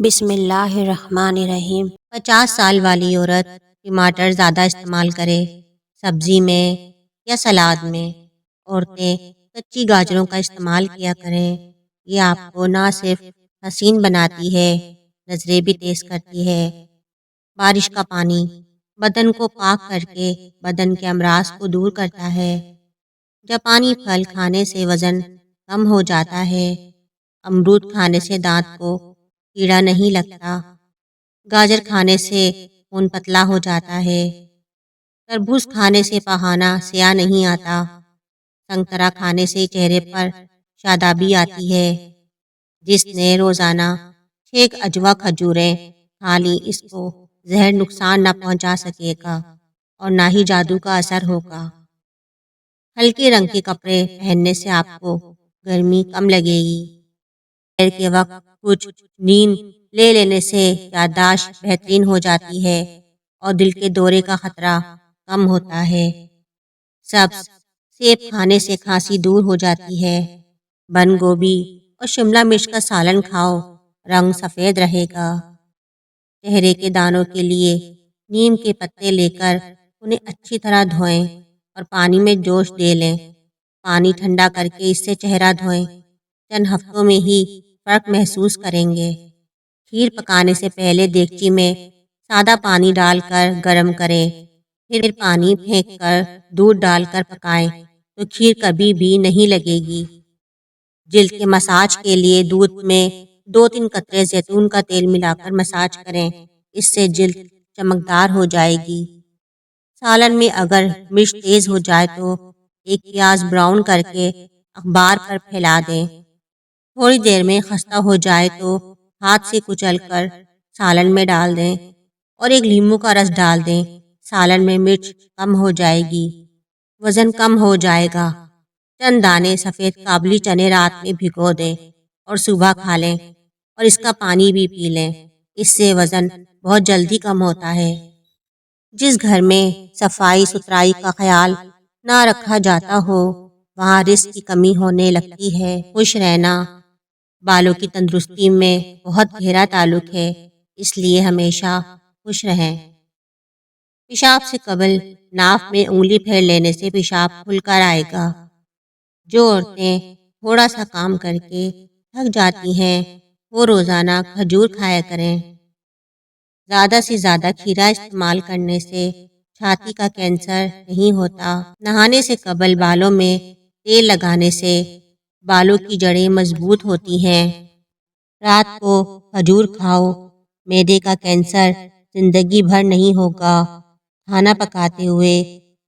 بسم اللہ الرحمن الرحیم۔ 50 سال والی عورت ٹماٹر زیادہ استعمال کرے سبزی میں یا سلاد میں، عورتیں کچی گاجروں کا استعمال کیا کریں۔ یہ آپ کو نہ صرف حسین بناتی ہے، نظریں بھی تیز کرتی ہے۔ بارش کا پانی بدن کو پاک کر کے بدن کے امراض کو دور کرتا ہے۔ جاپانی پھل کھانے سے وزن کم ہو جاتا ہے۔ امرود کھانے سے دانت کو کیڑا نہیں لگتا۔ گاجر کھانے سے خون پتلا ہو جاتا ہے۔ تربوز کھانے سے پہانا سیاہ نہیں آتا۔ سنگترا کھانے سے چہرے پر شادابی آتی ہے۔ جس نے روزانہ 6 عجوا کھجوریں کھا لی، اس کو زہر نقصان نہ پہنچا سکے گا اور نہ ہی جادو کا اثر ہوگا۔ ہلکے رنگ کے کپڑے پہننے سے آپ کو گرمی کم لگے گی۔ دوپہر کے وقت کچھ نیند لے لینے سے یادداشت بہترین ہو جاتی ہے اور دل کے دورے کا خطرہ کم ہوتا ہے۔ سبز سیب کھانے سے کھانسی دور ہو جاتی ہے۔ بند گوبھی اور شملہ مرچ کا سالن کھاؤ، رنگ سفید رہے گا۔ چہرے کے دانوں کے لیے نیم کے پتے لے کر انہیں اچھی طرح دھوئیں اور پانی میں جوش دے لیں۔ پانی ٹھنڈا کر کے اس سے چہرہ دھوئیں۔ چند ہفتوں میں ہی فرق محسوس کریں گے۔ کھیر پکانے سے پہلے دیگچی میں سادہ پانی ڈال کر گرم کریں، پھر پانی پھینک کر دودھ ڈال کر پکائیں تو کھیر کبھی بھی نہیں لگے گی۔ جلد کے مساج کے لیے دودھ میں 2-3 قطرے زیتون کا تیل ملا کر مساج کریں، اس سے جلد چمکدار ہو جائے گی۔ سالن میں اگر مرچ تیز ہو جائے تو ایک پیاز براؤن کر کے اخبار پر پھیلا دیں۔ تھوڑی دیر میں خستہ ہو جائے تو ہاتھ سے کچل کر سالن میں ڈال دیں اور ایک لیموں کا رس ڈال دیں۔ سالن میں مرچ کم ہو جائے گی، وزن کم ہو جائے گا۔ چند دانے سفید کابلی چنے رات میں بھگو دیں اور صبح کھا لیں اور اس کا پانی بھی پی لیں، اس سے وزن بہت جلدی کم ہوتا ہے۔ جس گھر میں صفائی ستھرائی کا خیال نہ رکھا جاتا ہو وہاں رزق کی کمی ہونے لگتی ہے۔ خوش رہنا بالوں کی تندرستی میں بہت گہرا تعلق ہے، اس لیے ہمیشہ خوش رہیں۔ پیشاب سے قبل ناف میں انگلی پھیر لینے سے پیشاب کھل کر آئے گا۔ جو عورتیں تھوڑا سا کام کر کے تھک جاتی ہیں وہ روزانہ کھجور کھایا کریں۔ زیادہ سے زیادہ کھیرا استعمال کرنے سے چھاتی کا کینسر نہیں ہوتا۔ نہانے سے قبل بالوں میں تیل لگانے سے بالوں کی جڑیں مضبوط ہوتی ہیں۔ رات کو کھجور کھاؤ، معدے کا کینسر زندگی بھر نہیں ہوگا۔ کھانا پکاتے ہوئے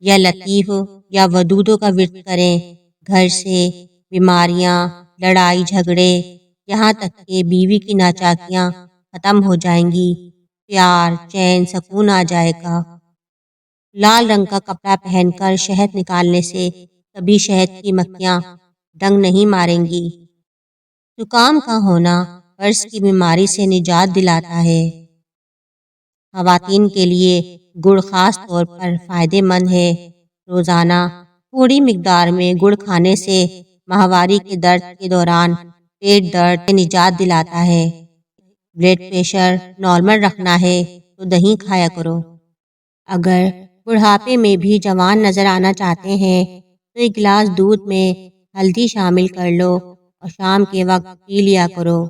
یا لطیف یا ودودوں کا ورد کریں، گھر سے بیماریاں، لڑائی جھگڑے، یہاں تک کہ بیوی کی ناچاکیاں ختم ہو جائیں گی۔ پیار، چین، سکون آ جائے گا۔ لال رنگ کا کپڑا پہن کر شہد نکالنے سے کبھی شہد کی مکھیاں ڈنگ نہیں ماریں گی۔ زکام کا ہونا قرض کی بیماری سے نجات دلاتا ہے۔ خواتین کے لیے گڑ خاص طور پر فائدہ مند ہے۔ روزانہ تھوڑی مقدار میں گڑ کھانے سے ماہواری کے درد کے دوران پیٹ درد سے نجات دلاتا ہے۔ بلڈ پریشر نارمل رکھنا ہے تو دہی کھایا کرو۔ اگر بڑھاپے میں بھی جوان نظر آنا چاہتے ہیں تو ایک گلاس دودھ میں ہلدی شامل کر لو اور شام کے وقت پی لیا کرو۔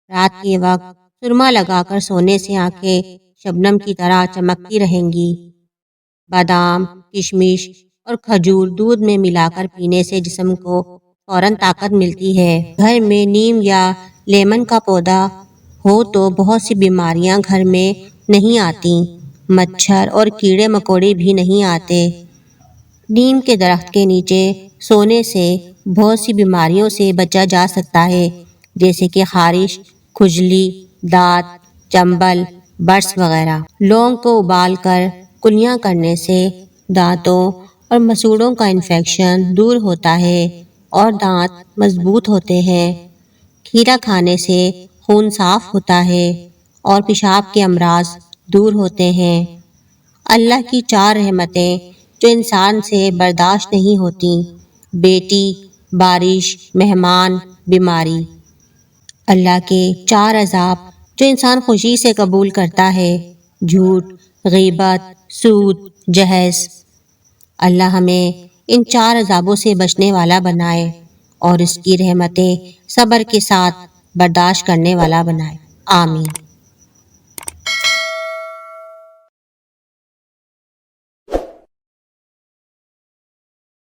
رات کے وقت سرما لگا کر سونے سے آنکھیں شبنم کی طرح چمکتی رہیں گی۔ بادام، کشمش اور کھجور دودھ میں ملا کر پینے سے جسم کو فوراً طاقت ملتی ہے۔ گھر میں نیم یا لیمن کا پودا ہو تو بہت سی بیماریاں گھر میں نہیں آتی۔ مچھر اور کیڑے مکوڑے بھی نہیں آتے۔ نیم کے درخت کے نیچے سونے سے بہت سی بیماریوں سے بچا جا سکتا ہے، جیسے کہ خارش، کھجلی، دانت، چنبل، برس وغیرہ۔ لونگ کو ابال کر کلیاں کرنے سے دانتوں اور مسوڑھوں کا انفیکشن دور ہوتا ہے اور دانت مضبوط ہوتے ہیں۔ کھیرا کھانے سے خون صاف ہوتا ہے اور پیشاب کے امراض دور ہوتے ہیں۔ اللہ کی 4 رحمتیں جو انسان سے برداشت نہیں ہوتی: بیٹی، بارش، مہمان، بیماری۔ اللہ کے 4 عذاب جو انسان خوشی سے قبول کرتا ہے، جھوٹ، غیبت، سود، جہیز۔ اللہ ہمیں ان 4 عذابوں سے بچنے والا بنائے اور اس کی رحمتیں صبر کے ساتھ برداشت کرنے والا بنائے۔ آمین۔